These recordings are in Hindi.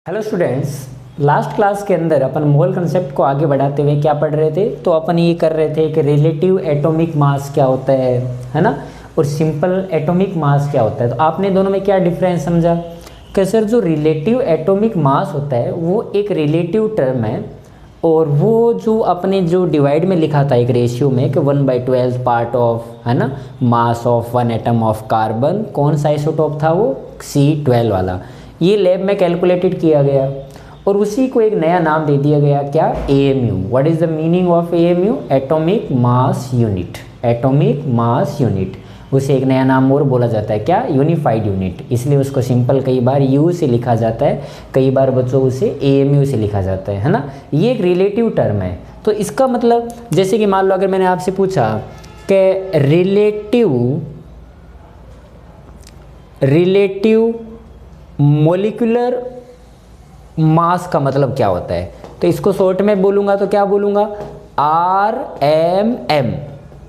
हेलो स्टूडेंट्स, लास्ट क्लास के अंदर अपन मोल कंसेप्ट को आगे बढ़ाते हुए क्या पढ़ रहे थे। तो अपन ये कर रहे थे कि रिलेटिव एटॉमिक मास क्या होता है ना, और सिंपल एटॉमिक मास क्या होता है। तो आपने दोनों में क्या डिफरेंस समझा कि सर जो रिलेटिव एटॉमिक मास होता है वो एक रिलेटिव टर्म है, और वो जो अपने जो डिवाइड में लिखा था एक रेशियो में कि 1/12 पार्ट ऑफ, है ना, मास of one atom of carbon. कौन सा आइसोटोप था वो? C12 वाला। ये लैब में कैलकुलेटेड किया गया और उसी को एक नया नाम दे दिया गया, क्या? AMU। What is the meaning of AMU? Atomic mass unit. Atomic mass unit, उसे एक नया नाम और बोला जाता है, क्या? Unified unit. इसलिए उसको सिंपल कई बार U से लिखा जाता है, कई बार बच्चों उसे AMU से लिखा जाता है ना। ये एक रिलेटिव टर्म है। तो इसका मतलब जैसे कि मान लो अगर मैंने आपसे पूछा कि रिलेटिव मोलिकुलर मास का मतलब क्या होता है, तो इसको शॉर्ट में बोलूँगा तो क्या बोलूँगा? RMM।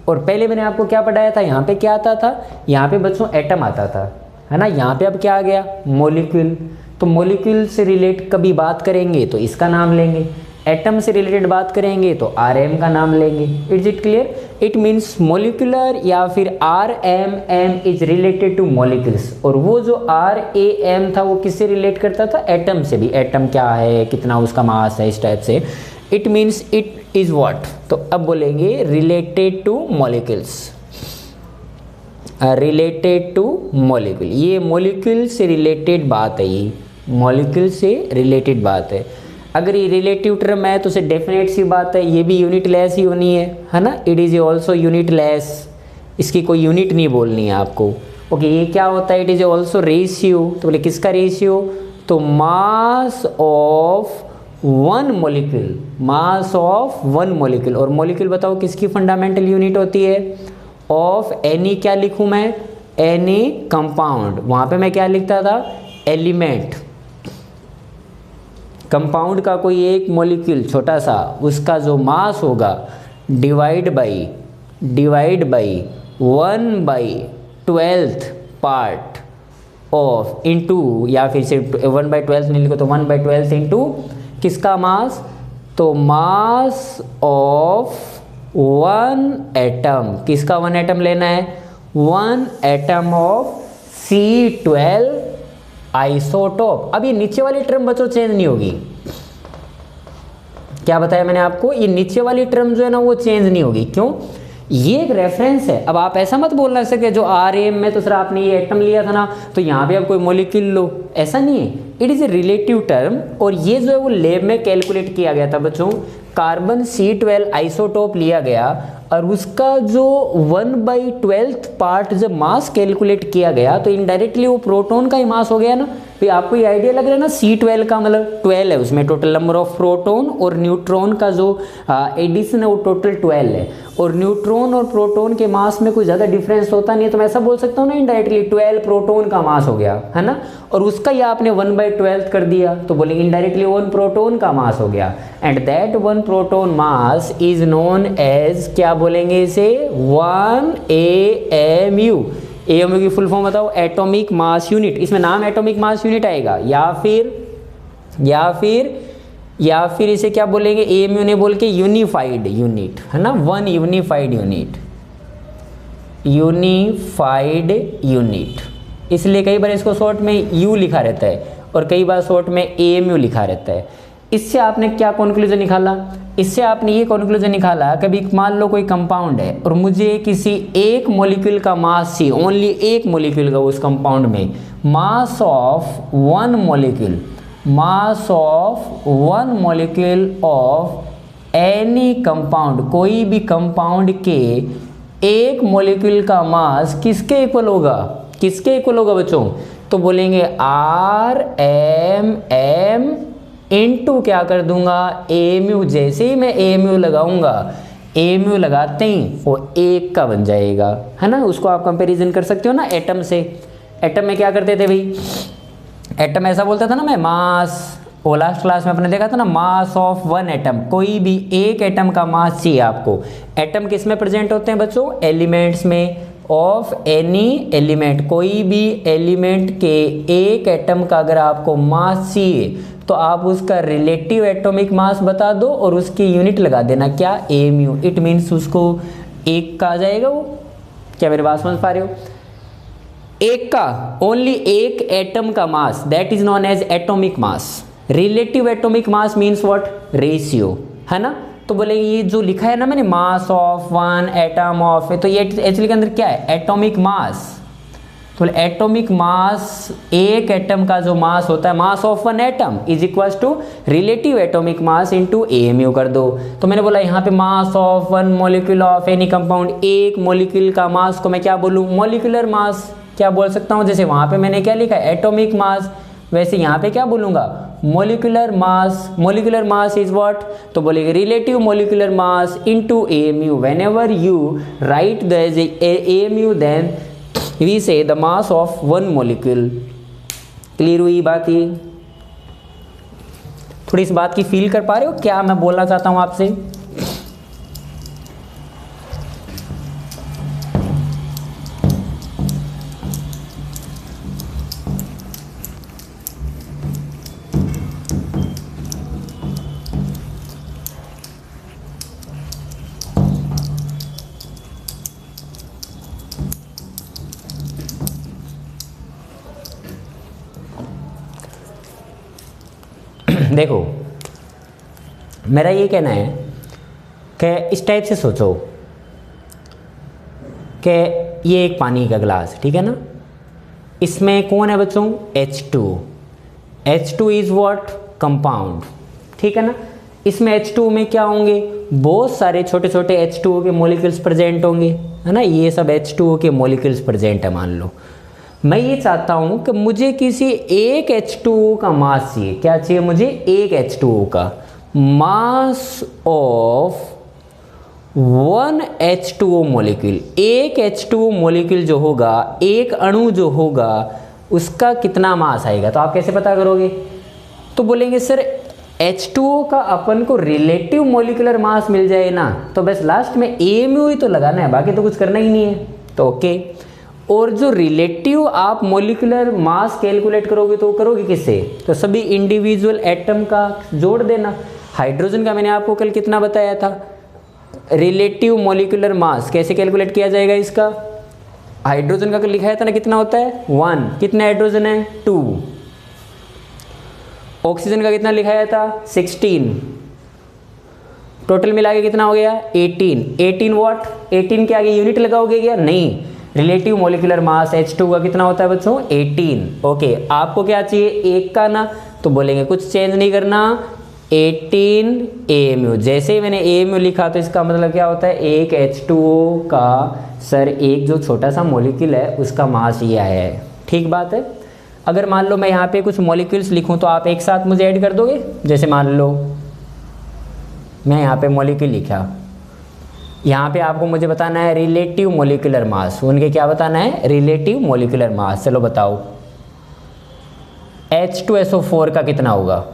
और पहले मैंने आपको क्या पढ़ाया था? यहाँ पे क्या आता था? यहाँ पे बच्चों एटम आता था, है ना। यहाँ पे अब क्या आ गया? मॉलिक्यूल। तो मॉलिक्यूल से रिलेट कभी बात करेंगे तो इसका नाम लेंगे, एटम से रिलेटेड बात करेंगे तो RM का नाम लेंगे। Is it clear? It means molecular या फिर RMM is related two molecules. और वो जो RAM था वो किससे रिलेट करता था? एटम से भी। एटम क्या है, कितना उसका मास है, इस टाइप से। It means it is what? तो अब बोलेंगे related two molecules. Related two molecule, ये मॉलिक्यूल से रिलेटेड बात है, ये मॉलिक्यूल से रिलेटेड बात है। अगर ये रिलेटिव टर्म है तो उसे डेफिनेट सी बात है ये भी यूनिट लेस ही होनी है ना। It is also unit less, इसकी कोई यूनिट नहीं बोलनी है आपको। ओके, ये क्या होता है? It is also ratio. तो बोले किसका रेशियो? तो मास of one molecule, mass of one molecule. और मॉलिक्यूल बताओ किसकी फंडामेंटल यूनिट होती है? ऑफ एनी, क्या लिखूं मैं? Any compound. वहां पे मैं क्या लिखता था? एलिमेंट। कंपाउंड का कोई एक मॉलिक्यूल छोटा सा, उसका जो मास होगा divide by 1/12 part of into, या फिर से 1/12 नहीं लिखो तो 1/12 इनटू किसका मास? तो मास ऑफ वन एटम। किसका वन एटम लेना है? One atom of C12 isotope. अब ये नीचे वाली टर्म बच्चों चेंज नहीं होगी। क्या बताया मैंने आपको? ये नीचे वाली टर्म जो है ना वो चेंज नहीं होगी। क्यों? ये एक रेफरेंस है। अब आप ऐसा मत बोलना सके जो RM में तो सर आपने ये एटम लिया था ना, तो यहाँ पे आप कोई मॉलिक्यूल लो, ऐसा नहीं है। It is a relative term. और ये जो है वो लैब में कैलकुलेट किया गया था बच्चों। कार्बन C12 आइसोटोप लिया गया और उसका जो 1/12 पार्ट जब मास कैलकुलेट किया गया तो इनडायरेक्टली वो प्रोटॉन का ही मास हो गया ना। फिर आपको ये आइडिया लग रहा है ना, C12 का मतलब 12 है, उसमें टोटल नंबर ऑफ प्रोटॉन, और न्यूट्रॉन का जो एडिशन है वो टोटल 12 है। और न्यूट्रॉन और प्रोटॉन के मास में कोई ज़्यादा डिफरेंस होता नहीं है, तो मैं ऐसा बोल सकता हूँ ना इनडायरेक्टली 12 प्रोटॉन का मास हो गया, है ना। और उसका ये आपने 1/12 कर दिया तो बोलेंगे इनडायरेक्टली 1 प्रोटॉन का मास हो गया। And that 1 proton mass is known as, क्या बोलेंगे इसे? 1 AMU। AMU की फुल फॉर्म बताओ? Atomic mass unit. इसमें नाम एटॉमिक मास यूनिट आएगा, या फिर इसे क्या बोलेंगे? AMU ने बोल के यूनिफाइड यूनिट, है ना। One unified unit, unified unit. इसलिए कई बार इसको शॉर्ट में U लिखा रहता है और कई बार शॉर्ट में AMU लिखा रहता है। इससे आपने क्या कंक्लूजन निकाला? इससे आपने ये कंक्लूजन निकाला, कभी मान लो कोई कंपाउंड है और मुझे किसी एक मॉलिक्यूल का मास चाहिए, ओनली एक मॉलिक्यूल का उस कंपाउंड में, मास of one molecule, mass of one molecule of any compound, कोई भी कंपाउंड के एक मॉलिक्यूल का मास किसके इक्वल होगा? किसके इक्वल होगा बच्चों? तो बोलेंगे RMM इनटू क्या कर दूंगा? AMU। जैसे ही मैं AMU लगाऊंगा, AMU लगाते ही वो एक का बन जाएगा, है ना। उसको आप कंपैरिजन कर सकते हो ना एटम से। एटम में क्या करते थे भाई? एटम ऐसा बोलता था ना मैं, मास, वो लास्ट क्लास में आपने देखा था ना, मास ऑफ वन एटम। कोई भी एक एटम का मास चाहिए आपको। एटम किस में प्रेजेंट होते हैं बच्चों? एलिमेंट्स में। ऑफ एनी एलिमेंट, कोई भी एलिमेंट के एक एटम का अगर आपको मास चाहिए तो आप उसका रिलेटिव एटॉमिक मास बता दो और उसकी यूनिट लगा देना क्या, AMU। इट मीन्स उसको एक का आ जाएगा वो। क्या मेरी बात समझ पा रहे हो? एक का, ओनली एक एटम का mass, that is known as atomic mass. Relative atomic mass means what, ratio, है ना। तो बोलेंगे ये जो लिखा है ना मैंने, मास ऑफ वन एटम ऑफ, तो ये एक्चुअली के अंदर क्या है, एटॉमिक मास। तो एटॉमिक मास, एक एटम का जो मास होता है, mass of one atom is equal to relative atomic mass into AMU कर दो। तो मैंने बोला यहाँ पे mass of one molecule of any compound, एक मॉलिक्यूल का मास को मैं क्या बोलूँ, मॉलिक्यूलर मास। क्या बोल सकता हूँ, जैसे वहाँ पे मैंने क्या लिखा है, एटॉमिक मास, वैसे यहाँ पे क्या बोलूँगा, molecular mass. Molecular mass is what, तो बोलेंगे relative molecular mass into AMU। Whenever you write the AMU then we say the mass of one molecule. Clear हुई बात? ये थोड़ी इस बात की फील कर पा रहे हो क्या मैं बोलना चाहता हूं आपसे? देखो मेरा ये कहना है कि इस टाइप से सोचो कि ये एक पानी का गिलास, ठीक है ना, इसमें कौन है बच्चों, H2। H2 is what, compound, ठीक है ना। इसमें H2 में क्या होंगे, बहुत सारे छोटे छोटे H2O के मॉलिक्यूल्स प्रेजेंट होंगे, है ना। ये सब H2O के मॉलिक्यूल्स प्रेजेंट है मान लो। मैं ये चाहता हूं कि मुझे किसी एक H2O का मास चाहिए। क्या चाहिए मुझे, एक H2O का मास ऑफ वन H2O मॉलिक्यूल। एक H2O मॉलिक्यूल जो होगा, एक अणु जो होगा, उसका कितना मास आएगा। तो आप कैसे पता करोगे, तो बोलेंगे सर H2O का अपन को रिलेटिव मॉलिक्यूलर मास मिल जाए ना, तो बस लास्ट में AMU ही तो लगाना है, बाकी तो कुछ करना ही नहीं है। तो ओके, और जो रिलेटिव आप मॉलिक्यूलर मास कैलकुलेट करोगे तो करोगे किससे, तो सभी इंडिविजुअल एटम का जोड़ देना। हाइड्रोजन का मैंने आपको कल कितना बताया था, रिलेटिव मॉलिक्यूलर मास कैसे कैलकुलेट किया जाएगा इसका। हाइड्रोजन का कल लिखाया था ना, कितना होता है 1, कितने हाइड्रोजन है 2। ऑक्सीजन का कितना लिखाया था 16, टोटल मिला के कितना हो गया 18। 18 व्हाट, 18 के आगे यूनिट लगाओगे क्या, नहीं। रिलेटिव मॉलिक्यूलर मास H2 का कितना होता है बच्चों 18। ओके, आपको क्या चाहिए एक का ना, तो बोलेंगे कुछ चेंज नहीं करना, 18 AMU। जैसे ही मैंने AMU लिखा तो इसका मतलब क्या होता है, एक H2O का सर एक जो छोटा सा मॉलिक्यूल है उसका मास ये आया है। ठीक बात है। अगर मान लो मैं यहाँ पे कुछ मॉलिक्यूल्स लिखूँ तो आप एक साथ मुझे ऐड कर दोगे। जैसे मान लो मैं यहाँ पे मॉलिक्यूल लिखा, यहाँ पे आपको मुझे बताना है रिलेटिव मॉलिक्यूलर मास। उनके क्या बताना है, रिलेटिव मॉलिक्यूलर मास। चलो बताओ H2SO4 का कितना होगा,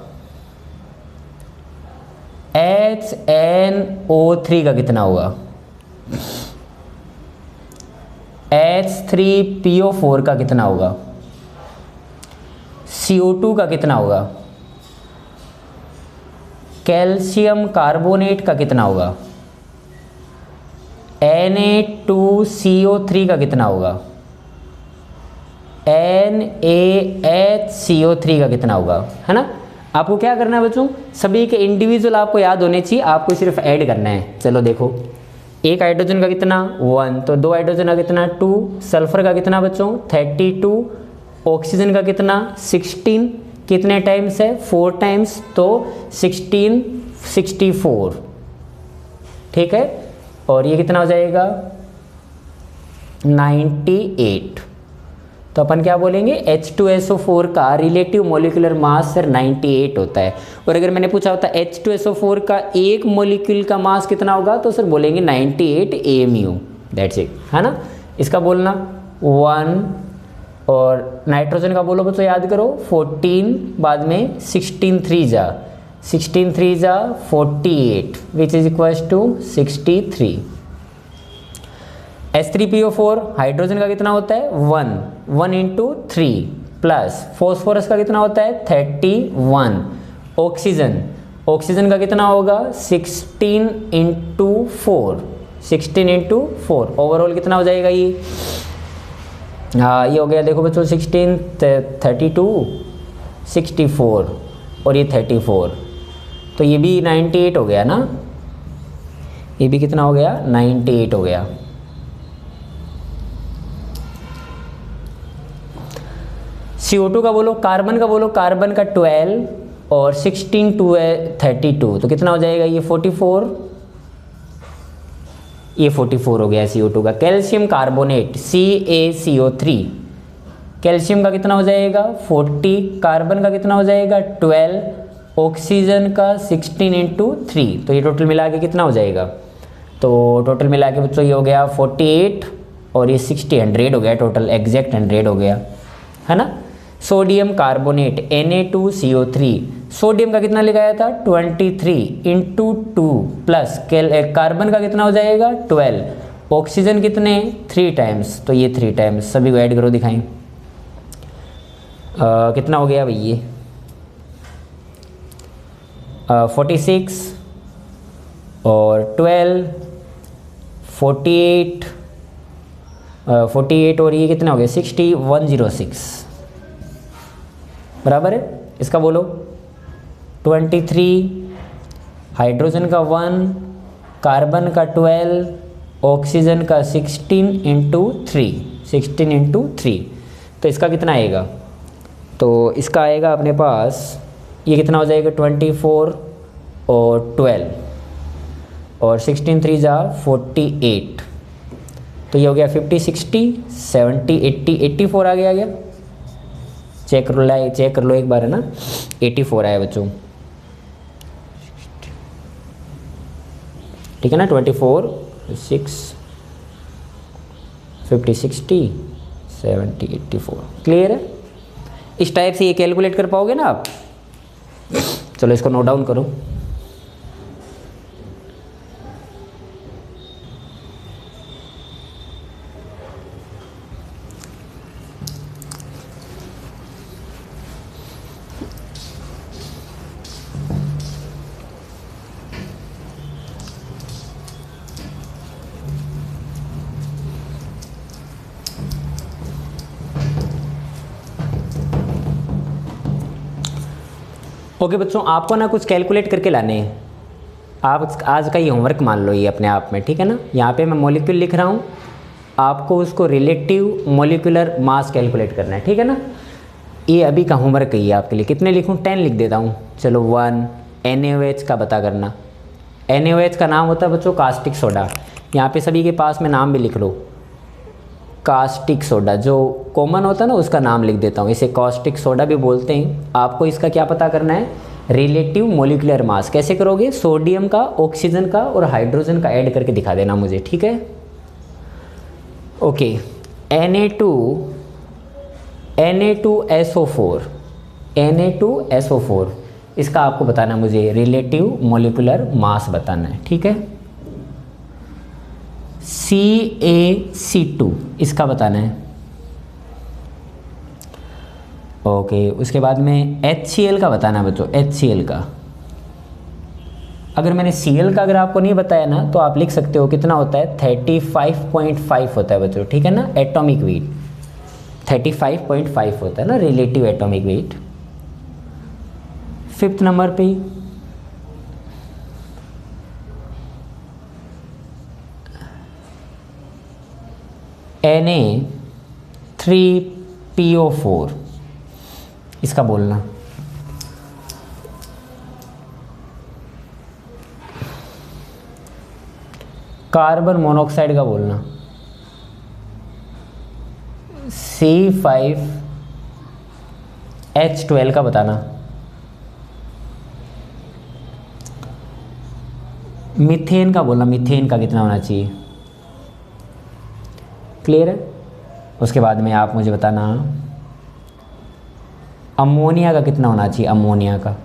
HNO3 का कितना होगा, H3PO4 का कितना होगा, CO2 का कितना होगा, कैल्शियम कार्बोनेट का कितना होगा, Na2CO3 का कितना होगा, NaHCO3 का कितना होगा, है ना। आपको क्या करना है बच्चों, सभी के इंडिविजुअल आपको याद होने चाहिए, आपको सिर्फ ऐड करना है। चलो देखो, एक हाइड्रोजन का कितना 1, तो दो हाइड्रोजन का कितना 2, सल्फर का कितना बच्चों 32, ऑक्सीजन का कितना 16, कितने टाइम्स है 4 टाइम्स, तो 16 64। ठीक है, और ये कितना हो जाएगा 98। तो अपन क्या बोलेंगे, H2SO4 का रिलेटिव मॉलिक्यूलर मास सर 98 होता है। और अगर मैंने पूछा होता H2SO4 का एक मॉलिक्यूल का मास कितना होगा, तो सर बोलेंगे 98 AMU। दैट्स इट, है ना। इसका बोलना 1, और नाइट्रोजन का बोलो बच्चों याद करो 14, बाद में 16 3 जा 48 which is equal to 63। H3PO4 hydrogen का कितना होता है 1 × 3 प्लस फॉस्फोरस का कितना होता है 31 ऑक्सीजन, ऑक्सीजन का कितना होगा 16 इंटू 4, 16 इंटू 4, ओवरऑल कितना हो जाएगा ये, हाँ ये हो गया देखो बच्चों 16 32 64 और ये 34, तो ये भी 98 हो गया ना, ये भी कितना हो गया 98 हो गया। CO2 का बोलो, कार्बन का बोलो, कार्बन का 12 और 16 टू है 32, तो कितना हो जाएगा ये 44, ये 44 हो गया CO2 का। कैल्शियम कार्बोनेट CaCO3, कैल्शियम का कितना हो जाएगा 40, कार्बन का कितना हो जाएगा 12, ऑक्सीजन का 16 इंटू 3, तो ये टोटल मिला के कितना हो जाएगा, तो टोटल मिला के बच्चों ये हो गया 48 और ये 60, 100 हो गया टोटल, एग्जैक्ट 100 हो गया, है ना। सोडियम कार्बोनेट Na2CO3, सोडियम का कितना लगाया था 23 इंटू 2 प्लस कार्बन का कितना हो जाएगा 12, ऑक्सीजन कितने 3 टाइम्स, तो ये 3 टाइम्स, सभी को ऐड करो दिखाएं कितना हो गया भाई ये 46 और 12 48 48 और ये कितना हो गया 60 106 बराबर है। इसका बोलो 23, हाइड्रोजन का 1, कार्बन का 12, ऑक्सीजन का 16 इंटू 3, 16 इंटू 3, तो इसका कितना आएगा, तो इसका आएगा अपने पास ये कितना हो जाएगा 24 और 12 और 16 3 जा 48, तो ये हो गया 50 60 70 80 84 आ गया चेक कर लो एक बार, है ना 84 आया बच्चों, ठीक है ना 24 6 50 60 70 84, क्लियर है। इस टाइप से ये कैलकुलेट कर पाओगे ना आप, चलो इसको नोट डाउन करो। ओके बच्चों, आपको ना कुछ कैलकुलेट करके लाने हैं, आप आज का ये होमवर्क मान लो ये अपने आप में, ठीक है ना। यहाँ पे मैं मॉलिक्यूल लिख रहा हूँ, आपको उसको रिलेटिव मॉलिक्यूलर मास कैलकुलेट करना है, ठीक है ना। ये अभी का होमवर्क है ये आपके लिए, कितने लिखूँ 10 लिख देता हूँ, चलो 1 NaOH का पता करना। NaOH का नाम होता है बच्चों कास्टिक सोडा, यहाँ पे सभी के पास में नाम भी लिख लो, कास्टिक सोडा जो कॉमन होता है ना उसका नाम लिख देता हूँ, इसे कास्टिक सोडा भी बोलते हैं। आपको इसका क्या पता करना है, रिलेटिव मॉलिक्यूलर मास। कैसे करोगे, सोडियम का, ऑक्सीजन का और हाइड्रोजन का ऐड करके दिखा देना मुझे, ठीक है। ओके, Na2SO4, Na2SO4 इसका आपको बताना मुझे रिलेटिव मॉलिक्यूलर मास बताना है, ठीक है। CaC2 इसका बताना है। ओके, उसके बाद में HCl का बताना है बच्चों, HCl का। अगर मैंने Cl का अगर आपको नहीं बताया ना तो आप लिख सकते हो कितना होता है 35.5 होता है बच्चों, ठीक है ना। एटॉमिक वेट 35.5 होता है ना relative atomic weight. 5th number पे Na3PO4 इसका बोलना। कार्बन मोनोऑक्साइड का बोलना C5H12 का बताना। मीथेन का बोलना, मीथेन का कितना होना चाहिए, क्लियर है। उसके बाद में आप मुझे बताना अमोनिया का कितना होना चाहिए, अमोनिया का।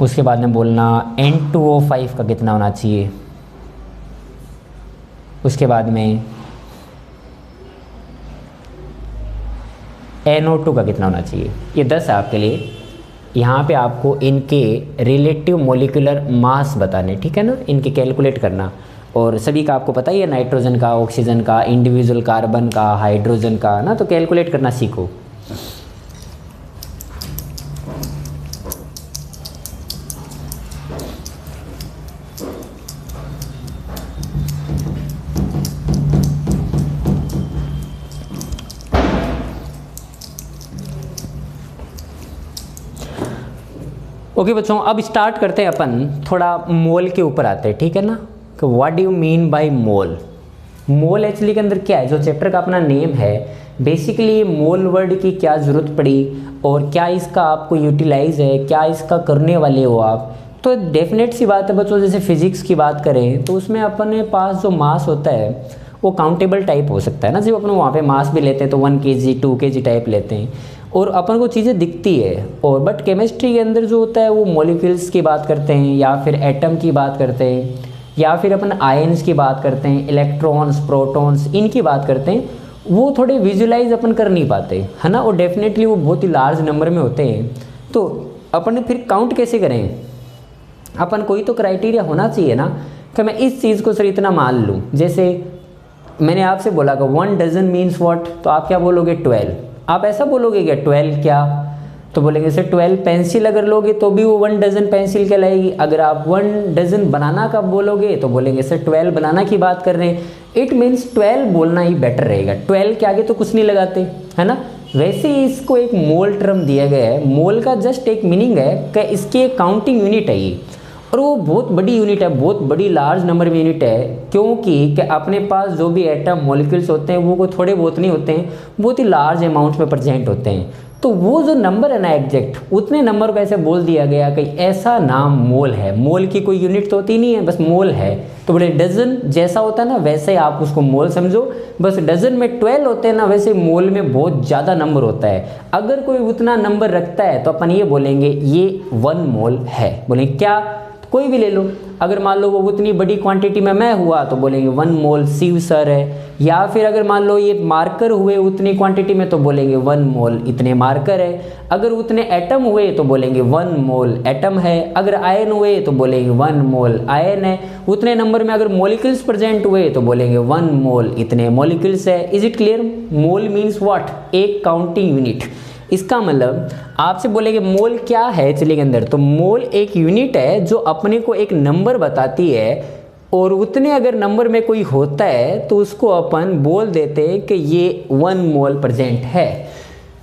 उसके बाद में बोलना N2O5 का कितना होना चाहिए। उसके बाद में NO2 का कितना होना चाहिए। ये 10 है आपके लिए। यहाँ पे आपको इनके रिलेटिव मोलिकुलर मास बताने, ठीक है ना, इनके कैलकुलेट करना। और सभी का आपको पता ही है, नाइट्रोजन का, ऑक्सीजन का, इंडिविजुअल कार्बन का, हाइड्रोजन का ना, तो कैलकुलेट करना सीखो। ओके बच्चों, अब स्टार्ट करते हैं अपन, थोड़ा मोल के ऊपर आते हैं, ठीक है ना। कि what do you mean by mole. Mole actually के अंदर क्या है, जो चैप्टर का अपना नेम है, बेसिकली मोल वर्ड की क्या ज़रूरत पड़ी और क्या इसका आपको यूटिलाइज है, क्या इसका करने वाले हो आप। तो डेफिनेट सी बात है बच्चों, जैसे फिजिक्स की बात करें तो उसमें अपने पास जो मास होता है वो काउंटेबल टाइप हो सकता है ना। जब अपन वहाँ पे मास भी लेते हैं तो 1 kg 2 kg टाइप लेते हैं और अपन को चीज़ें दिखती है। और बट केमिस्ट्री के अंदर जो होता है वो मॉलिक्यूल्स की बात करते हैं, या फिर एटम की बात करते हैं, या फिर अपन आयन्स की बात करते हैं, इलेक्ट्रॉन्स, प्रोटॉन्स, इनकी बात करते हैं। वो थोड़े विजुलाइज अपन कर नहीं पाते, है ना। और डेफिनेटली वो बहुत ही लार्ज नंबर में होते हैं। तो अपन फिर काउंट कैसे करें, अपन कोई तो क्राइटेरिया होना चाहिए ना कि मैं इस चीज़ को सर इतना मान लूँ। जैसे मैंने आपसे बोला कि 1 डजन मीन्स व्हाट, तो आप क्या बोलोगे 12। आप ऐसा बोलोगे क्या 12 क्या, तो बोलेंगे सर 12 पेंसिल अगर लोगे तो भी वो 1 डजन पेंसिल कहलाएगी। अगर आप 1 डजन बनाना का बोलोगे तो बोलेंगे सर 12 बनाना की बात कर रहे हैं। इट मीन्स 12 बोलना ही बेटर रहेगा, 12 के आगे तो कुछ नहीं लगाते, है ना। वैसे ही इसको एक मोल टर्म दिया गया है। मोल का जस्ट एक मीनिंग है कि इसकी एक काउंटिंग यूनिट है ये, और वो बहुत बड़ी यूनिट है, बहुत बड़ी लार्ज नंबर में यूनिट है। क्योंकि कि अपने पास जो भी एटम मॉलिक्यूल्स होते हैं वो कोई थोड़े बहुत नहीं होते हैं, बहुत ही लार्ज अमाउंट में प्रेजेंट होते हैं। तो वो जो नंबर है ना एग्जैक्ट, उतने नंबर को ऐसे बोल दिया गया कि ऐसा नाम मोल है। मोल की कोई यूनिट तो होती नहीं है, बस मोल है। तो बोले डजन जैसा होता है ना वैसे ही आप उसको मोल समझो। बस डजन में 12 होते हैं ना, वैसे मोल में बहुत ज़्यादा नंबर होता है। अगर कोई उतना नंबर रखता है तो अपन ये बोलेंगे ये 1 मोल है। बोलेंगे क्या, कोई भी ले लो। अगर मान लो वो उतनी बड़ी क्वांटिटी में मैं हुआ तो बोलेंगे 1 मोल शिव सर है। या फिर अगर मान लो ये मार्कर हुए उतनी क्वांटिटी में तो बोलेंगे 1 मोल इतने मार्कर है। अगर उतने एटम हुए तो बोलेंगे 1 मोल एटम है। अगर आयन हुए तो बोलेंगे 1 मोल आयन है। उतने नंबर में अगर मॉलिक्यूल्स प्रेजेंट हुए तो बोलेंगे 1 मोल इतने मॉलिक्यूल्स है। Is it clear. Mole means what, एक काउंटिंग यूनिट। इसका मतलब आपसे बोलेंगे मोल क्या है चलिए के अंदर, तो मोल एक यूनिट है जो अपने को एक नंबर बताती है, और उतने अगर नंबर में कोई होता है तो उसको अपन बोल देते हैं कि ये 1 मोल प्रेजेंट है।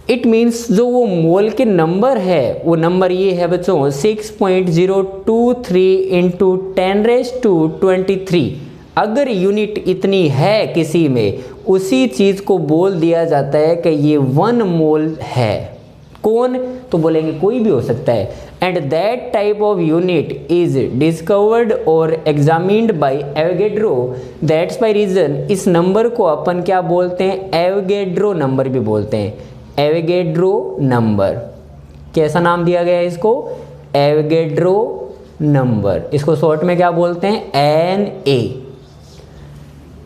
इट मीन्स जो वो मोल के नंबर है वो नंबर ये है बच्चों 6.023 इंटू 10⁻23। अगर यूनिट इतनी है किसी में, उसी चीज़ को बोल दिया जाता है कि ये 1 मोल है। कौन, तो बोलेंगे कोई भी हो सकता है। And that type of unit is discovered और examined by Avogadro. That's by reason इस नंबर को अपन क्या बोलते हैं, एवोगैड्रो नंबर भी बोलते हैं। एवोगैड्रो नंबर, कैसा नाम दिया गया है इसको, एवोगैड्रो नंबर। इसको शॉर्ट में क्या बोलते हैं, NA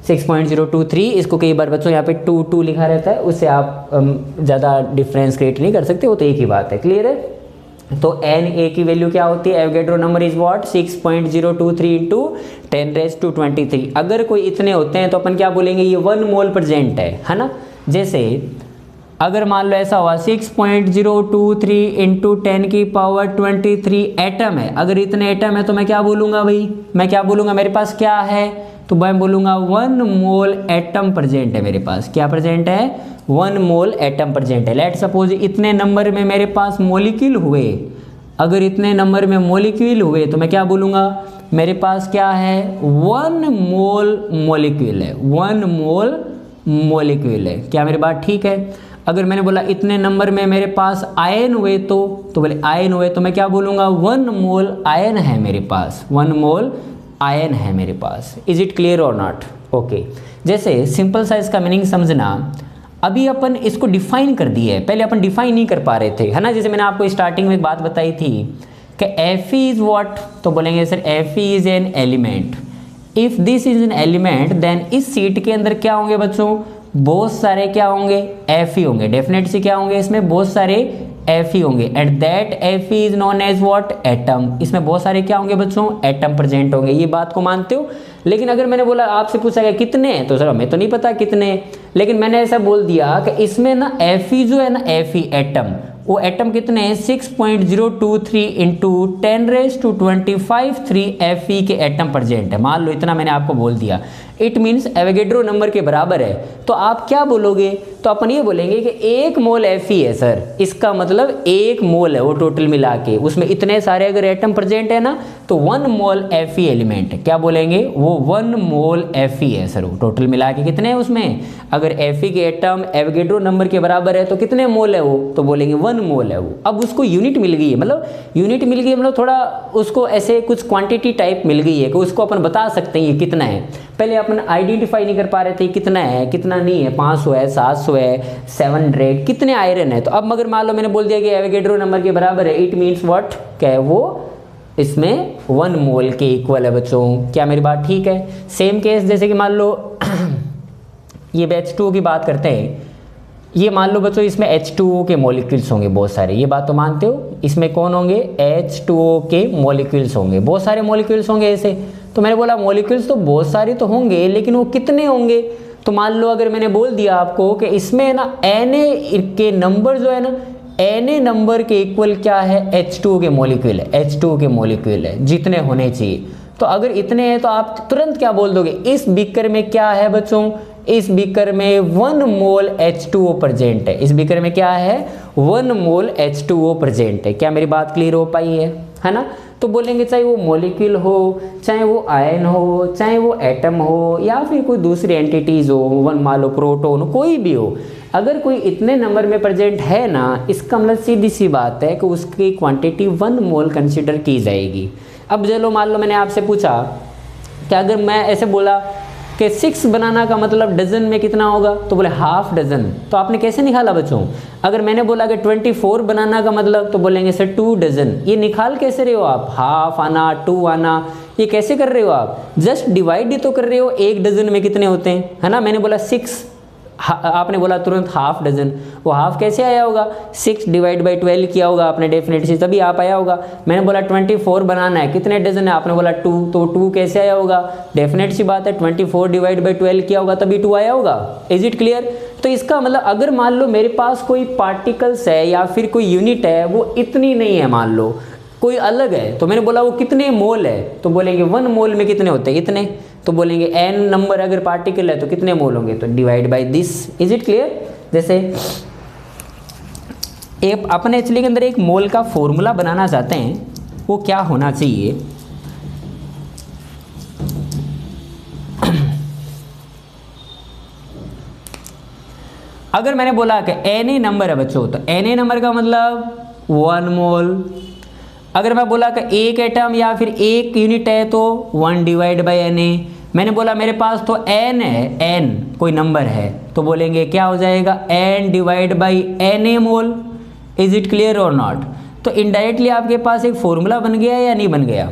6.023। इसको कई बार बच्चों यहाँ पे 2 लिखा रहता है, उससे आप ज़्यादा डिफरेंस क्रिएट नहीं कर सकते, वो तो एक ही बात है। क्लियर है। तो NA की वैल्यू क्या होती है, Avogadro number is what 6.023 into 10⁻23। अगर कोई इतने होते हैं तो अपन क्या बोलेंगे, ये 1 मोल प्रेजेंट है ना। जैसे अगर मान लो ऐसा हुआ 6.023 इंटू 10⁻23 एटम है। अगर इतने एटम है तो मैं क्या बोलूँगा भाई, मैं क्या बोलूँगा, मेरे पास क्या है, तो मैं बोलूँगा 1 मोल एटम प्रेजेंट है मेरे पास। क्या प्रेजेंट है, 1 मोल एटम प्रेजेंट है। लेट सपोज इतने नंबर में मेरे पास मॉलिक्यूल हुए। अगर इतने नंबर में मॉलिक्यूल हुए तो मैं क्या बोलूँगा, मेरे पास क्या है, 1 मोल मॉलिक्यूल है, 1 मोल मॉलिक्यूल है। क्या मेरी बात ठीक है। अगर मैंने बोला इतने नंबर में मेरे पास आयन हुए तो बोले आयन हुए तो मैं क्या बोलूँगा, 1 मोल आयन है मेरे पास, 1 मोल आयन है मेरे पास। इज इट क्लियर और नॉट। ओके, जैसे सिंपल सा इसका मीनिंग समझना। अभी अपन इसको डिफाइन कर दिए, पहले अपन डिफाइन नहीं कर पा रहे थे, है ना। जैसे मैंने आपको स्टार्टिंग में एक बात बताई थी कि Fe इज व्हाट, तो बोलेंगे sir Fe is an element. If this is an element then इस सीट के अंदर क्या होंगे बच्चों, बहुत सारे क्या होंगे, Fe होंगे, डेफिनेट से क्या होंगे इसमें, बहुत सारे Fe होंगे, and that Fe is known as what, atom. इसमें बहुत सारे क्या होंगे बच्चों, एटम प्रेजेंट होंगे। ये बात को मानते हो? लेकिन अगर मैंने बोला, आपसे पूछा गया कितने, तो सर हमें तो नहीं पता कितने, लेकिन मैंने ऐसा बोल दिया कि इसमें ना Fe जो है ना, Fe एटम, वो एटम कितने हैं, 6.023 इंटू 10⁻25 Fe के एटम प्रेजेंट है। मान लो इतना मैंने आपको बोल दिया, इट मीन्स एवोगैड्रो नंबर के बराबर है। तो आप क्या बोलोगे, तो अपन ये बोलेंगे कि 1 मोल Fe है सर, इसका मतलब 1 मोल है वो टोटल मिला के, उसमें इतने सारे अगर एटम प्रेजेंट है ना, तो 1 मोल Fe एलिमेंट है। क्या बोलेंगे, वो 1 मोल Fe है सर, वो टोटल मिला के कितने हैं उसमें, अगर Fe के एटम एवोगैड्रो नंबर के बराबर है तो कितने मोल है वो, तो बोलेंगे 1 मोल है वो। अब उसको यूनिट मिल गई है, मतलब यूनिट मिल गई है, मतलब थोड़ा उसको ऐसे कुछ क्वांटिटी टाइप मिल गई है कि उसको अपन बता सकते हैं ये कितना है। पहले अपन आइडेंटिफाई नहीं कर पा रहे थे कितना है कितना नहीं है, 500 है, 700 है, 700, कितने आयरन है। तो अब मगर मान लो मैंने बोल दिया कि एवोगैड्रो नंबर के बराबर है, इट मीन्स व्हाट, क्या है वो इसमें 1 मोल के इक्वल है बच्चों। क्या मेरी बात ठीक है? सेम केस जैसे कि मान लो ये H2O की बात करते हैं, ये मान लो बच्चों इसमें H2O के मॉलिक्यूल्स होंगे बहुत सारे, ये बात तो मानते हो, इसमें कौन होंगे, H2O के मॉलिक्यूल्स होंगे, बहुत सारे मॉलिक्यूल्स होंगे ऐसे। तो मैंने बोला मॉलिक्यूल्स तो बहुत सारे तो होंगे, लेकिन वो कितने होंगे, तो मान लो अगर मैंने बोल दिया आपको कि इसमें ना Na के नंबर जो है ना, Na नंबर के इक्वल क्या है, H2O के मॉलिक्यूल है, H2O के मॉलिक्यूल है, जितने होने चाहिए। तो अगर इतने हैं तो आप तुरंत क्या बोल दोगे, इस बीकर में क्या है बच्चों, इस बीकर में 1 मोल H2O प्रेजेंट है, इस बीकर में क्या है, 1 मोल H2O प्रेजेंट है। क्या मेरी बात क्लियर हो पाई है ना? तो बोलेंगे चाहे वो मॉलिक्यूल हो, चाहे वो आयन हो, चाहे वो एटम हो, या फिर कोई दूसरी एंटिटीज हो, मान लो प्रोटॉन, कोई भी हो, अगर कोई इतने नंबर में प्रेजेंट है ना, इसका मतलब सीधी सी बात है कि उसकी क्वांटिटी 1 मोल कंसिडर की जाएगी। अब चलो मान लो मैंने आपसे पूछा कि अगर मैं ऐसे बोला कि 6 बनाना का मतलब डजन में कितना होगा, तो बोले हाफ डजन। तो आपने कैसे निकाला बच्चों? अगर मैंने बोला कि 24 बनाना का मतलब, तो बोलेंगे सर 2 डजन। ये निकाल कैसे रहे हो आप, हाफ आना 2 आना, ये कैसे कर रहे हो आप? जस्ट डिवाइड ही तो कर रहे हो, 1 डजन में कितने होते हैं, है ना? मैंने बोला 6, आपने बोला तुरंत हाफ डजन, वो हाफ कैसे आया होगा, 6 डिवाइड बाई 12 किया होगा आपने डेफिनेटली, तभी आप आया होगा। मैंने बोला 24 बनाना है, कितने डजन है, आपने बोला 2, तो 2 कैसे आया होगा, डेफिनेट सी बात है 24 डिवाइड बाई 12 किया होगा तभी 2 आया होगा। Is it clear? तो इसका मतलब अगर मान लो मेरे पास कोई पार्टिकल्स है या फिर कोई यूनिट है, वो इतनी नहीं है, मान लो कोई अलग है, तो मैंने बोला वो कितने मोल है, तो बोलेंगे 1 मोल में कितने होते हैं, इतने। तो बोलेंगे n नंबर अगर पार्टिकल है तो कितने मोल होंगे, तो divide by this. Is it clear? जैसे एक अपने एक्चुअली के अंदर एक मोल का फॉर्मूला बनाना चाहते हैं, वो क्या होना चाहिए, अगर मैंने बोला कि Na नंबर है बच्चों, तो Na नंबर का मतलब 1 मोल। अगर मैं बोला कि एक एटम या फिर एक यूनिट है तो 1 डिवाइड बाई Na। मैंने बोला मेरे पास तो n है, n कोई नंबर है, तो बोलेंगे क्या हो जाएगा, n divide by Na mole. Is it clear और नॉट? तो इनडायरेक्टली आपके पास एक फॉर्मूला बन गया या नहीं बन गया?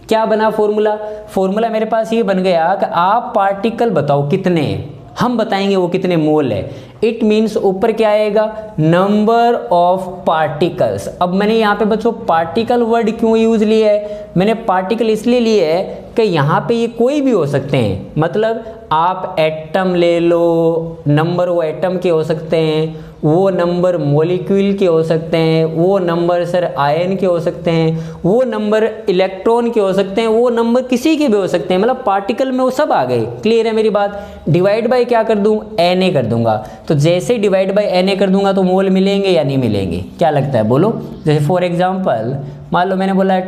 क्या बना फॉर्मूला? फॉर्मूला मेरे पास ये बन गया कि आप पार्टिकल बताओ कितने, हम बताएंगे वो कितने मोल है। इट मीन्स ऊपर क्या आएगा, नंबर ऑफ पार्टिकल्स। अब मैंने यहाँ पे बच्चों पार्टिकल वर्ड क्यों यूज लिया है, मैंने पार्टिकल इसलिए लिए है कि यहाँ पे ये कोई भी हो सकते हैं, मतलब आप एटम ले लो, नंबर वो एटम के हो सकते हैं, वो नंबर मॉलिक्यूल के हो सकते हैं, वो नंबर सर आयन के हो सकते हैं, वो नंबर इलेक्ट्रॉन के हो सकते हैं, वो नंबर किसी के भी हो सकते हैं, मतलब पार्टिकल में वो सब आ गए। क्लियर है मेरी बात? डिवाइड बाय क्या कर दूं, Na कर दूंगा। तो जैसे डिवाइड बाय Na कर दूंगा तो मोल मिलेंगे या नहीं मिलेंगे, क्या लगता है बोलो? जैसे फॉर एग्जाम्पल मान लो मैंने बोला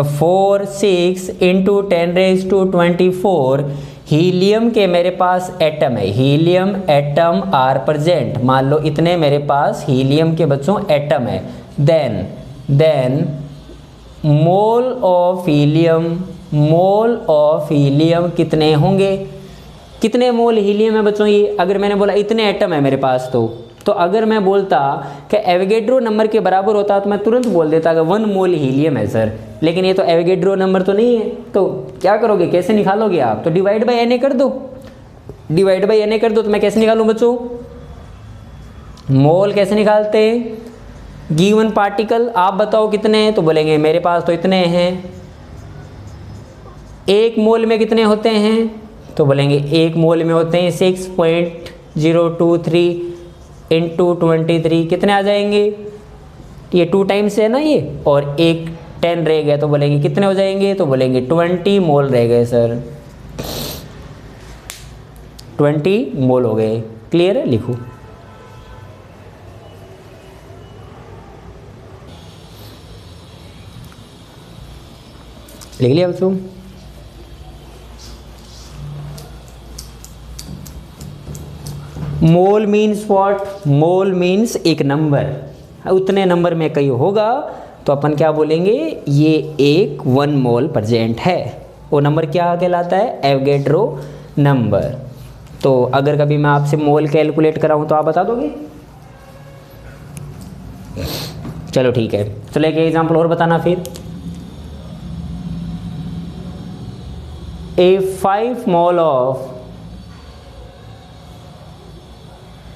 46 इंटू 10⁻24 हीलियम के मेरे पास एटम है, हीलियम एटम आर प्रेजेंट। मान लो इतने मेरे पास हीलियम के बच्चों एटम है। देन मोल ऑफ हीलियम कितने होंगे, कितने मोल हीलियम है बच्चों ये? अगर मैंने बोला इतने एटम है मेरे पास, तो अगर मैं बोलता कि एवोगैड्रो नंबर के बराबर होता तो मैं तुरंत बोल देता कि 1 मोल हीलियम है सर। लेकिन ये तो एवोगैड्रो नंबर तो नहीं है, तो क्या करोगे, कैसे निकालोगे आप, तो डिवाइड बाई Na कर दो, डिवाइड बाई Na कर दो। तो मैं कैसे निकालूं बच्चों, मोल कैसे निकालते हैं, गिवन पार्टिकल आप बताओ कितने हैं, तो बोलेंगे मेरे पास तो इतने हैं। एक मोल में कितने होते हैं, तो बोलेंगे एक मोल में होते हैं 6.023 इंटू 23, कितने आ जाएंगे, ये 2 टाइम्स है ना ये, और एक 10 रह गया, तो बोलेंगे कितने हो जाएंगे, तो बोलेंगे 20 मोल रह गए सर, 20 मोल हो गए। क्लियर है, लिखो। लिख लिया बच्चों। मोल मीन्स व्हाट, मोल मीन्स एक नंबर, उतने नंबर में कहीं होगा तो अपन क्या बोलेंगे, ये एक 1 मोल प्रेजेंट है। वो नंबर क्या कहलाता है, एवोगैड्रो नंबर। तो अगर कभी मैं आपसे मोल कैलकुलेट कराऊं तो आप बता दोगे, चलो ठीक है। चलो एक एग्जांपल और बताना फिर। A 5 mole of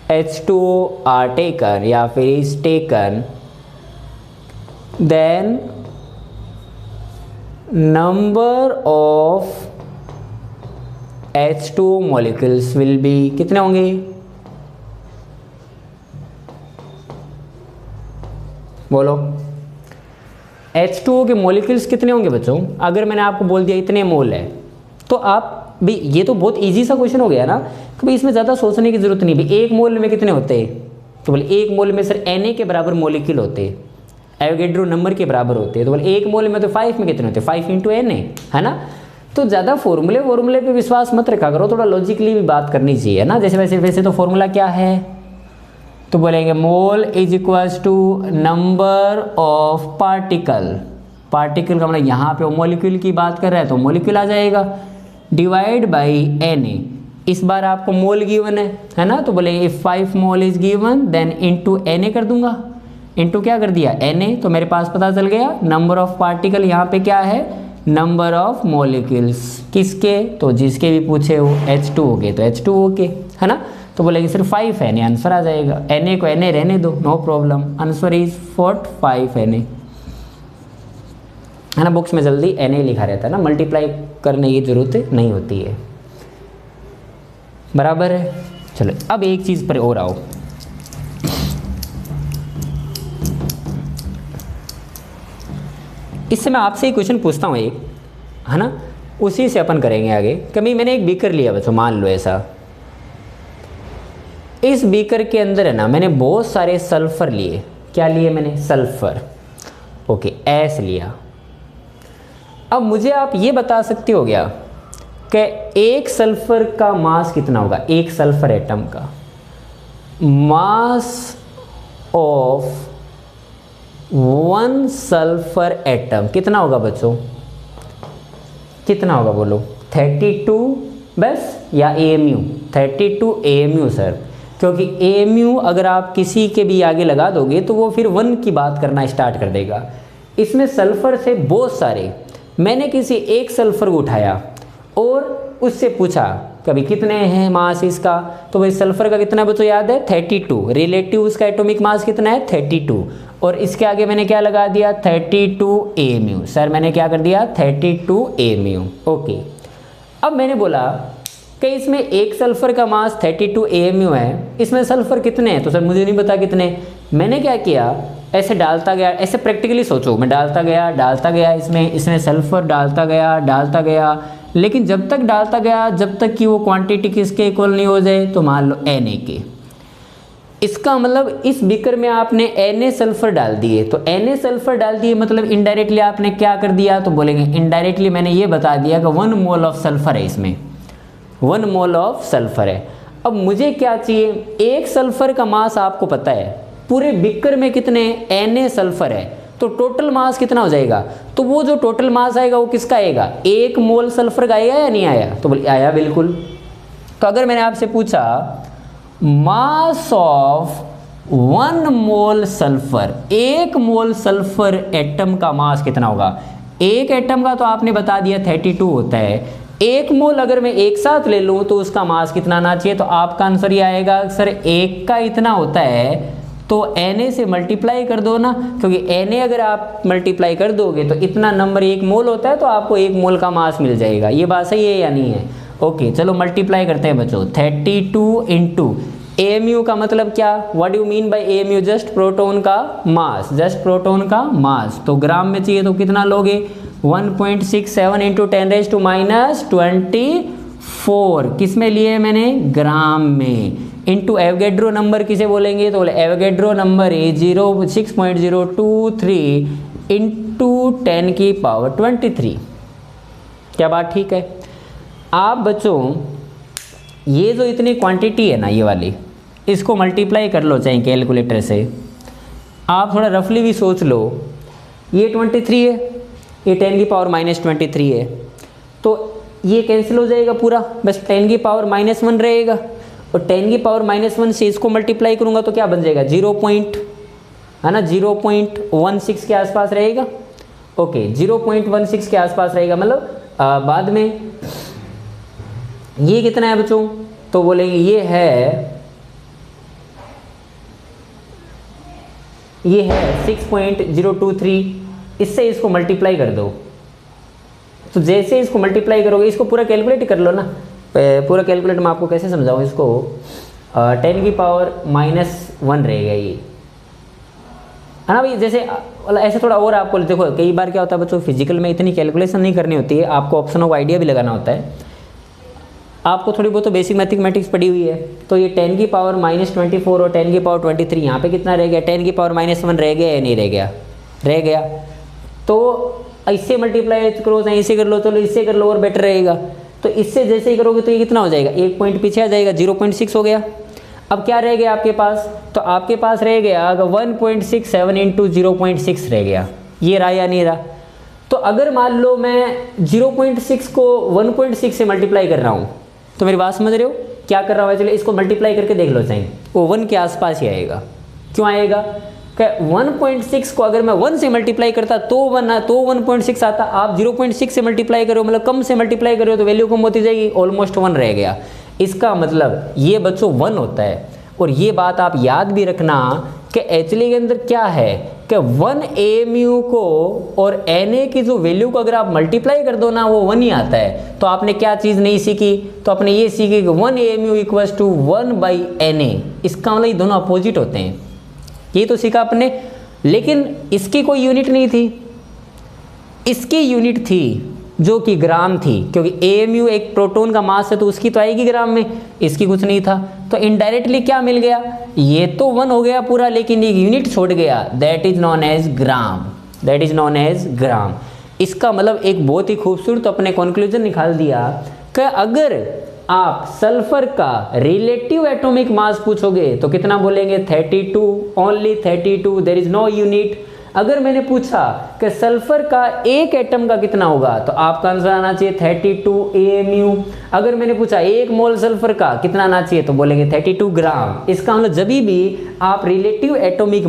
H2O are taken या फिर is taken, then number of H2O molecules will be, कितने होंगे, बोलो। H2O के मॉलिक्यूल्स कितने होंगे बच्चों, अगर मैंने आपको बोल दिया इतने मोल है, तो आप भी, ये तो बहुत इजी सा क्वेश्चन हो गया ना, कि भाई इसमें ज़्यादा सोचने की जरूरत नहीं। भाई एक मोल में कितने होते हैं, तो बोले एक मोल में सर Na के बराबर मॉलिक्यूल होते हैं, एवोगैड्रो नंबर के बराबर होते हैं, तो बोले एक मोल में तो 5 में कितने होते हैं, 5 इंटू Na, है ना। तो ज़्यादा फॉर्मूले पे विश्वास मत रखा करो, थोड़ा लॉजिकली भी बात करनी चाहिए ना। जैसे वैसे तो फॉर्मूला क्या है, तो बोलेंगे mole is equals to number of particle, particle का मतलब यहाँ पे मॉलिक्यूल की बात कर रहा है तो मॉलिक्यूल आ जाएगा, डिवाइड बाई Na। इस बार आपको मोल गिवन है ना, तो बोले if 5 mole is given then into Na कर दूंगा, इनटू क्या कर दिया Na, तो मेरे पास पता चल गया नंबर ऑफ पार्टिकल, यहाँ पे क्या है, नंबर ऑफ मॉलिक्यूल्स, किसके, तो जिसके भी पूछे हो H2O के तो H2O के, है ना। तो बोलेंगे सिर्फ 5 Na, आंसर आ जाएगा। Na को Na रहने दो, no problem, answer is 45 Na, है ना। बुक्स में जल्दी Na लिखा रहता है ना, मल्टीप्लाई करने की जरूरत नहीं होती है, बराबर है। चलो अब एक चीज़ पर और आओ, इससे मैं आपसे एक क्वेश्चन पूछता हूँ एक, है ना, उसी से अपन करेंगे आगे। कभी मैंने एक बीकर लिया बच्चों, मान लो ऐसा, इस बीकर के अंदर है ना मैंने बहुत सारे सल्फर लिए, क्या लिए मैंने, सल्फर, ओके, एस लिया। अब मुझे आप ये बता सकते हो क्या कि एक सल्फर का मास कितना होगा, एक सल्फर एटम का मास ऑफ 1 सल्फर एटम कितना होगा बच्चों, कितना होगा बोलो, 32 बस, या AMU, 32 AMU सर, क्योंकि AMU अगर आप किसी के भी आगे लगा दोगे तो वो फिर 1 की बात करना स्टार्ट कर देगा। इसमें सल्फर से बहुत सारे, मैंने किसी एक सल्फर को उठाया और उससे पूछा कभी कितने हैं मास इसका, तो भाई सल्फर का कितना बच्चों याद है, 32, रिलेटिव उसका एटॉमिक मास कितना है, 32, और इसके आगे मैंने क्या लगा दिया, 32 AMU, सर मैंने क्या कर दिया, 32 AMU, ओके। अब मैंने बोला कि इसमें एक सल्फर का मास 32 AMU है, इसमें सल्फर कितने हैं, तो सर मुझे नहीं पता कितने। मैंने क्या किया, ऐसे डालता गया, ऐसे प्रैक्टिकली सोचो, मैं डालता गया इसमें सल्फर डालता गया, लेकिन जब तक डालता गया, जब तक कि वो क्वांटिटी किसके इक्वल नहीं हो जाए, तो मान लो Na के। इसका मतलब इस बीकर में आपने Na सल्फर डाल दिए, तो Na सल्फर डाल दिए मतलब इनडायरेक्टली आपने क्या कर दिया, तो बोलेंगे इनडायरेक्टली मैंने ये बता दिया कि 1 मोल ऑफ सल्फर है, इसमें 1 मोल ऑफ सल्फर है। अब मुझे क्या चाहिए, एक सल्फर का मास आपको पता है, पूरे बीकर में कितने Na सल्फर है, तो टोटल मास कितना हो जाएगा, तो वो जो टोटल मास आएगा वो किसका आएगा, 1 मोल सल्फर का आएगा या नहीं आया, तो बोले आया बिल्कुल। तो अगर मैंने आपसे पूछा मास of 1 mole sulphur, 1 mole sulphur atom का मास कितना होगा, एक एटम का तो आपने बता दिया 32 होता है, 1 मोल अगर मैं एक साथ ले लूँ तो उसका मास कितना आना चाहिए, तो आपका आंसर ये आएगा सर 1 का इतना होता है तो Na से मल्टीप्लाई कर दो ना, क्योंकि Na अगर आप मल्टीप्लाई कर दोगे तो इतना नंबर 1 मोल होता है, तो आपको 1 मोल का मास मिल जाएगा। ये बात सही है या नहीं है? ओके चलो मल्टीप्लाई करते हैं बच्चों। 32 इंटू AMU का मतलब क्या, what do mean by AMU? Just proton का मास, जस्ट प्रोटॉन का मास। तो ग्राम में चाहिए तो कितना लोगे, 1.67 इंटू 10⁻²4 किस में लिए मैंने, ग्राम में, इंटू एवोगैड्रो नंबर किसे बोलेंगे, तो बोले एवोगैड्रो नंबर है 6.023 इंटू 10⁻23। क्या बात ठीक है? आप बच्चों ये जो इतनी क्वांटिटी है ना ये वाली, इसको मल्टीप्लाई कर लो चाहे कैलकुलेटर से। आप थोड़ा रफली भी सोच लो, ये 23 है, ये 10⁻23 है, तो ये कैंसिल हो जाएगा पूरा, बस 10⁻1 रहेगा, और 10⁻1 से इसको मल्टीप्लाई करूँगा तो क्या बन जाएगा, 0.16 के आसपास रहेगा। ओके 0.16 के आसपास रहेगा, मतलब बाद में ये कितना है बच्चों, तो बोलेंगे ये है 6.023, इससे इसको मल्टीप्लाई कर दो। तो जैसे इसको मल्टीप्लाई करोगे, इसको पूरा कैलकुलेट कर लो ना, पूरा कैलकुलेट मैं आपको कैसे समझाऊँ इसको, 10⁻1 रहेगा ये, है ना भाई। जैसे ऐसे थोड़ा और आपको देखो, कई बार क्या होता है बच्चों, फिजिकल में इतनी कैलकुलेशन नहीं करनी होती है, आपको ऑप्शनों का आइडिया भी लगाना होता है। आपको थोड़ी बहुत तो बेसिक मैथमेटिक्स पढ़ी हुई है, तो ये 10⁻24 और 10⁻23 यहाँ पे कितना रह गया, 10⁻1 रह गया या नहीं रह गया, रह गया। तो इससे मल्टीप्लाई करो चाहे इससे कर लो, चलो इससे कर लो और बेटर रहेगा। तो इससे जैसे ही करोगे तो ये कितना हो जाएगा, 1 पॉइंट पीछे आ जाएगा, 0.6 हो गया। अब क्या रह गया आपके पास, तो आपके पास रह गया 1.67 इंटू 0.6 रह गया। ये रहा या नहीं रहा? तो अगर मान लो मैं 0.6 को 1.6 से मल्टीप्लाई कर रहा हूँ, तो मेरी बात समझ रहे हो क्या कर रहा हूँ? चलिए इसको मल्टीप्लाई करके देख लो, चाहे वो 1 के आसपास ही आएगा। क्यों आएगा? 1.6 को अगर मैं 1 से मल्टीप्लाई करता तो 1.6 आता। आप 0.6 से मल्टीप्लाई करो, मतलब कम से मल्टीप्लाई करो तो वैल्यू कम होती जाएगी, ऑलमोस्ट 1 रह गया। इसका मतलब ये बच्चों 1 होता है। और ये बात आप याद भी रखना कि एक्चुअली के अंदर क्या है कि 1 AMU को और Na की जो वैल्यू को अगर आप मल्टीप्लाई कर दो ना, वो 1 ही आता है। तो आपने क्या चीज़ नहीं सीखी, तो आपने ये सीखी कि 1 AMU इक्वल्स टू 1/Na। इसका मतलब ये दोनों अपोजिट होते हैं, ये तो सीखा आपने। लेकिन इसकी कोई यूनिट नहीं थी, इसकी यूनिट थी जो कि ग्राम थी, क्योंकि AMU एक प्रोटॉन का मास है तो उसकी तो आएगी ग्राम में, इसकी कुछ नहीं था। तो इनडायरेक्टली क्या मिल गया, ये तो 1 हो गया पूरा, लेकिन एक यूनिट छोड़ गया, that is known as gram, that is known as gram. इसका मतलब एक बहुत ही खूबसूरत अपने कंक्लूजन निकाल दिया कि अगर आप सल्फर का रिलेटिव एटॉमिक मास पूछोगे तो कितना बोलेंगे, 32, only 32, there is no unit. अगर मैंने पूछा कि सल्फर का एक एटम का कितना होगा, तो आपका आंसर आना चाहिए 32 AMU। अगर मैंने पूछा 1 मोल सल्फर का कितना आना चाहिए, तो बोलेंगे 32 ग्राम। इसका मतलब जब भी आप रिलेटिव एटॉमिक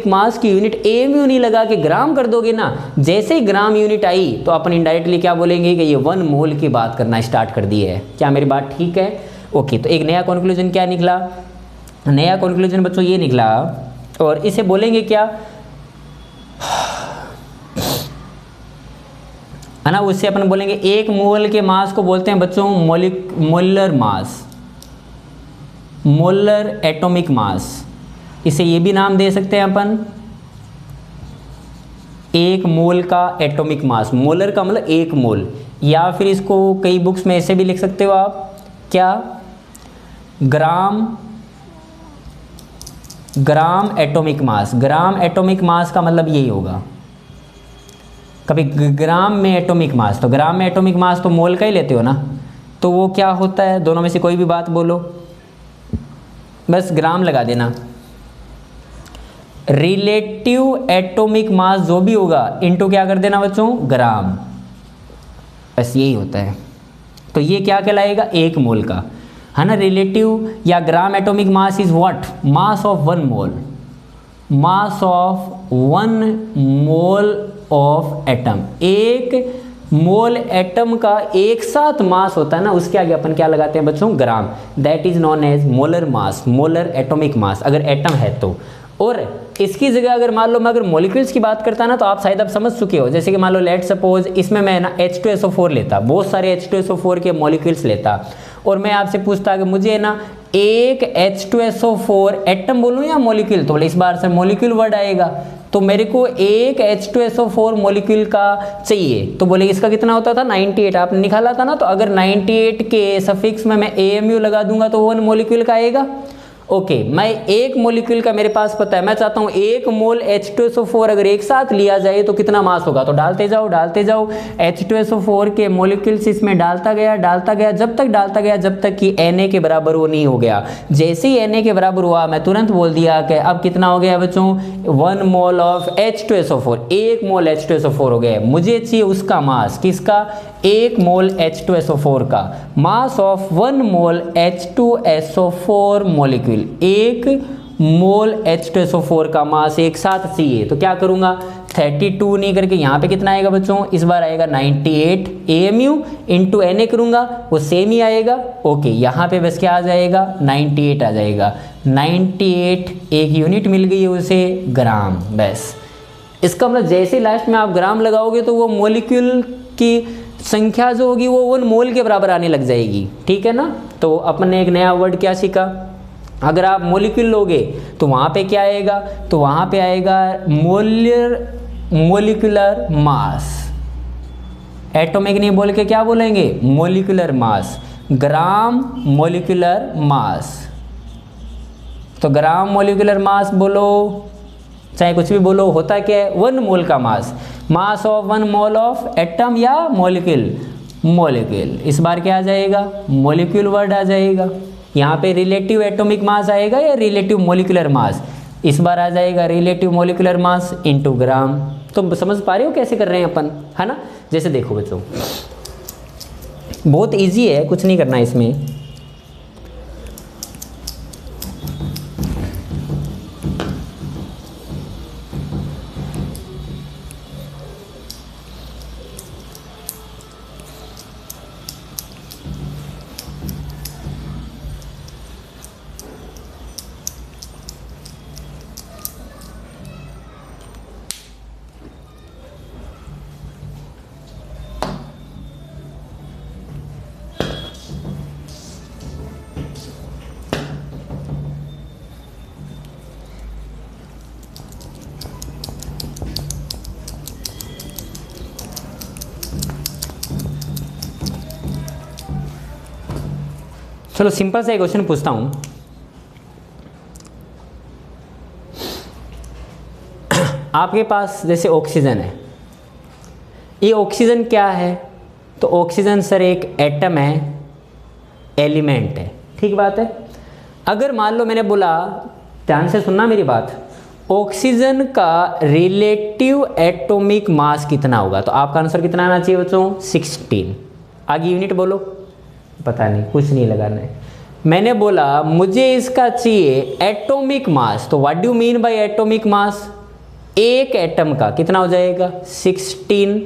मास की यूनिट AMU नहीं लगा के ग्राम कर दोगे ना, जैसे ही ग्राम यूनिट आई तो अपन इनडायरेक्टली क्या बोलेंगे कि ये 1 मोल की बात करना स्टार्ट कर दी है। क्या मेरी बात ठीक है? ओके, तो एक नया कंक्लूजन क्या निकला, नया कंक्लूजन बच्चों ये निकला, और इसे बोलेंगे क्या, है ना, उससे अपन बोलेंगे 1 मोल के मास को बोलते हैं बच्चों मोलर मास, मोलर एटॉमिक मास। इसे ये भी नाम दे सकते हैं अपन, 1 मोल का एटॉमिक मास। मोलर का मतलब 1 मोल, या फिर इसको कई बुक्स में ऐसे भी लिख सकते हो आप, क्या, gram atomic mass. Gram atomic mass का मतलब यही होगा, कभी ग्राम में एटॉमिक मास, तो ग्राम में एटॉमिक मास तो मोल का ही लेते हो ना, तो वो क्या होता है, दोनों में से कोई भी बात बोलो, बस ग्राम लगा देना। रिलेटिव एटॉमिक मास जो भी होगा इनटू क्या कर देना बच्चों, ग्राम, बस यही होता है। तो ये क्या कहलाएगा, 1 मोल का, है ना। रिलेटिव या gram atomic mass is what, mass of 1 mole. Mass of 1 mole of atom. एक मोल एटम का एक साथ मास होता है ना, उसके आगे अपन क्या लगाते हैं बच्चों, gram. That is known as molar mass, molar atomic mass, अगर एटम है तो। और इसकी जगह अगर मान लो मैं अगर मॉलिक्यूल्स की बात करता ना, तो आप शायद अब समझ चुके हो। जैसे कि मान लो लेट सपोज इसमें मैं ना H2SO4 लेता, बहुत सारे H2SO4 के मॉलिक्यूल्स लेता, और मैं आपसे पूछता कि मुझे ना एक H2SO4 एटम बोलूँ या मॉलिक्यूल, तो बोले इस बार से मॉलिक्यूल वर्ड आएगा, तो मेरे को एक H2SO4 मॉलिक्यूल का चाहिए, तो बोले इसका कितना होता था 98, आपने निकाला था ना। तो अगर 98 के सफिक्स में मैं AMU लगा दूंगा तो 1 मॉलिक्यूल का आएगा। ओके, मैं एक मॉलिक्यूल का मेरे पास पता है, मैं चाहता हूँ 1 मोल H2SO4 अगर एक साथ लिया जाए तो कितना मास होगा, तो डालते जाओ H2SO4 के मॉलिक्यूल्स इसमें डालता गया जब तक कि Na के बराबर वो नहीं हो गया। जैसे ही Na के बराबर हुआ मैं तुरंत बोल दिया कि अब कितना हो गया बच्चों, 1 mole of H2SO4, 1 mole H2SO4 हो गया। मुझे चाहिए उसका मास, किसका, 1 मोल H2SO4 का। मास of 1 mole H2SO4 molecule, 1 mole H2SO4 का मास एक साथ चाहिए। तो क्या करूंगा, 32 नहीं करके यहाँ पे कितना आएगा बच्चों, इस बार आएगा 98 AMU इंटू Na करूंगा, वो सेम ही आएगा। ओके, यहाँ पे बस क्या आ जाएगा, 98 आ जाएगा। 98 एक यूनिट मिल गई है उसे, ग्राम। बस इसका मतलब जैसे लास्ट में आप ग्राम लगाओगे तो वो मॉलिक्यूल की संख्या जो होगी वो 1 मोल के बराबर आने लग जाएगी, ठीक है ना। तो अपन ने एक नया वर्ड क्या सीखा, अगर आप मॉलिक्यूल लोगे तो वहाँ पे क्या आएगा, तो वहाँ पे आएगा मोलिकुलर मास। एटॉमिक नहीं बोल के क्या बोलेंगे, molecular mass, gram molecular mass. तो ग्राम मोलिकुलर मास बोलो चाहे कुछ भी बोलो, होता क्या है, 1 मोल का mass, mass of 1 mole of atom या मॉलिक्यूल। इस बार क्या आ जाएगा, मॉलिक्यूल वर्ड आ जाएगा। यहाँ पे रिलेटिव एटॉमिक मास आएगा या रिलेटिव मॉलिक्यूलर मास, इस बार आ जाएगा relative molecular mass into gram. तो समझ पा रहे हो कैसे कर रहे हैं अपन, है ना। जैसे देखो बच्चों, बहुत इजी है, कुछ नहीं करना इसमें। चलो सिंपल सा एक क्वेश्चन पूछता हूं। आपके पास जैसे ऑक्सीजन है, ये ऑक्सीजन क्या है, तो ऑक्सीजन सर एक एटम है, एलिमेंट है, ठीक बात है। अगर मान लो मैंने बोला, ध्यान से सुनना मेरी बात, ऑक्सीजन का रिलेटिव एटॉमिक मास कितना होगा, तो आपका आंसर कितना आना चाहिए बच्चों, 16। आगे यूनिट बोलो, पता नहीं, कुछ नहीं लगाना है। मैंने बोला मुझे इसका चाहिए एटॉमिक मास, तो what do mean by atomic mass, एक एटम का कितना हो जाएगा, 16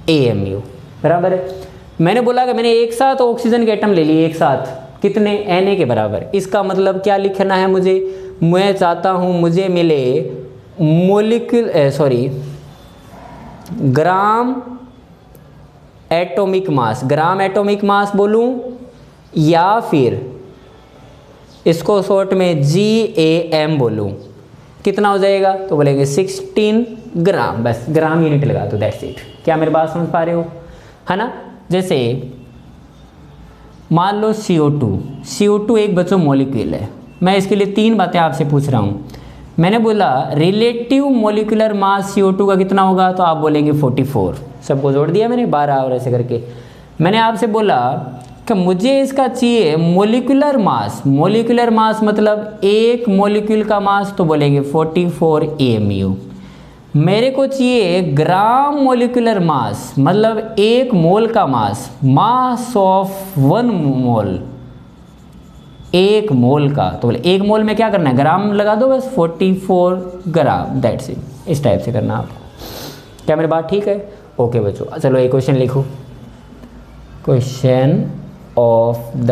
AMU, बराबर है। मैंने बोला कि मैंने एक साथ ऑक्सीजन के एटम ले लिए, एक साथ कितने, Na के बराबर। इसका मतलब क्या लिखना है मुझे, मैं चाहता हूं मुझे मिले gram atomic mass, gram atomic mass बोलूं या फिर इसको शॉर्ट में GAM बोलूं, कितना हो जाएगा, तो बोलेंगे 16 ग्राम। बस ग्राम यूनिट लगा दो, दैट्स इट। क्या मेरी बात समझ पा रहे हो, है ना। जैसे मान लो CO2 एक बच्चों मॉलिक्यूल है। मैं इसके लिए 3 बातें आपसे पूछ रहा हूँ। मैंने बोला रिलेटिव मॉलिक्यूलर मास CO2 का कितना होगा, तो आप बोलेंगे 44। सबको जोड़ दिया मैंने 12 और ऐसे करके। मैंने आपसे बोला कि मुझे इसका चाहिए मॉलिक्यूलर मास मतलब एक मॉलिक्यूल का मास, तो बोलेंगे 44 AMU। मेरे को चाहिए ग्राम मॉलिक्यूलर मास मतलब एक मोल का मास ऑफ 1 मोल 1 मोल का, तो बोले 1 मोल में क्या करना है, ग्राम लगा दो बस, 44 ग्राम, दैट्स इट। इस टाइप से करना आपको। क्या मेरी बात ठीक है? ओके बच्चों, चलो एक क्वेश्चन लिखो। Question of the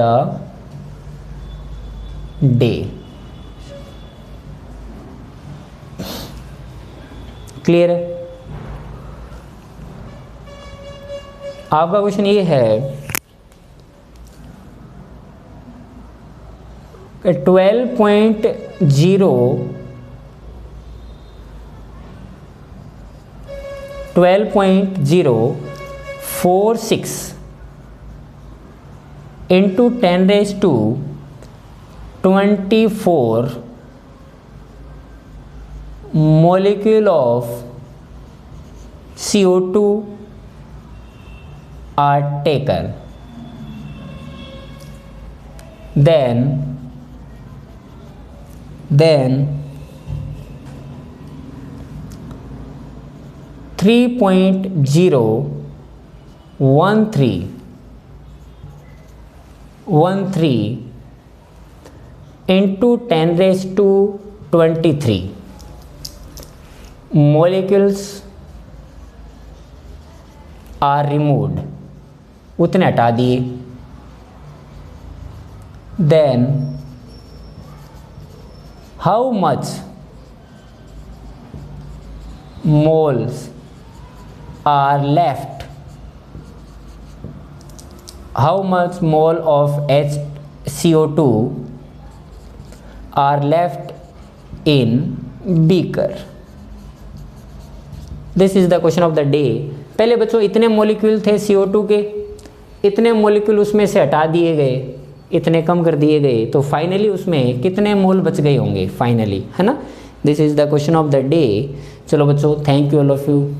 day. Clear है? आपका क्वेश्चन ये है 12.046 into 10 raised to 24 molecule of CO2 are taken, then 3.013 into 10 raised to 23 molecules are removed, उतने हटा दिए। Then how much moles are left? How much mole of HCO2 are left in beaker? This is the question of the day। पहले बच्चों इतने मॉलिक्यूल थे CO2 के, इतने मॉलिक्यूल उसमें से हटा दिए गए, इतने कम कर दिए गए, तो फाइनली उसमें कितने मोल बच गए होंगे फाइनली, है ना। This is the question of the day. चलो बच्चों, thank you all of you.